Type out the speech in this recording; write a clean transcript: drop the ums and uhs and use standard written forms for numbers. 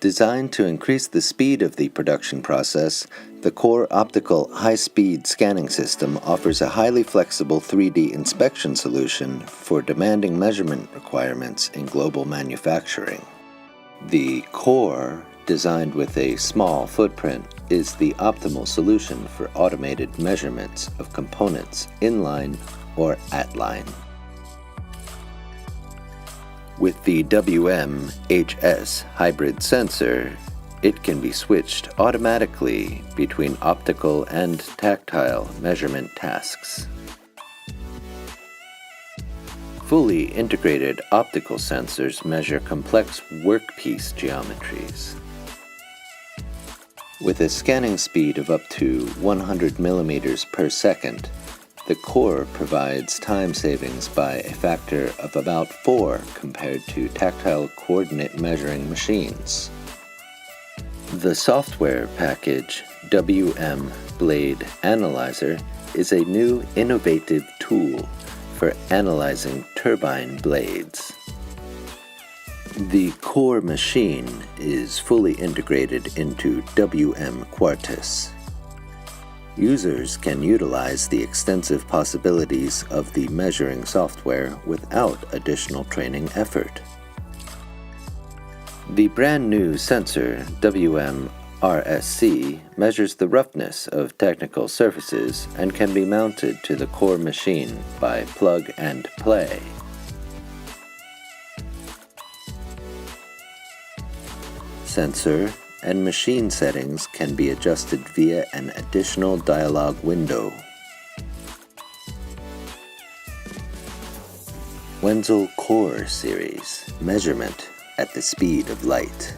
Designed to increase the speed of the production process, the Core Optical high-speed scanning system offers a highly flexible 3D inspection solution for demanding measurement requirements in global manufacturing. The Core, designed with a small footprint, is the optimal solution for automated measurements of components in-line or at-line. With the WM-HS hybrid sensor, it can be switched automatically between optical and tactile measurement tasks. Fully integrated optical sensors measure complex workpiece geometries. With a scanning speed of up to 100 millimeters per second, the Core provides time savings by a factor of about 4 compared to tactile coordinate measuring machines. The software package WM Blade Analyzer is a new innovative tool for analyzing turbine blades. The Core machine is fully integrated into WM Quartis. Users can utilize the extensive possibilities of the measuring software without additional training effort. The brand new sensor, WM-RSC, measures the roughness of technical surfaces and can be mounted to the Core machine by plug and play. Sensor and machine settings can be adjusted via an additional dialog window. Wenzel Core Series, measurement at the speed of light.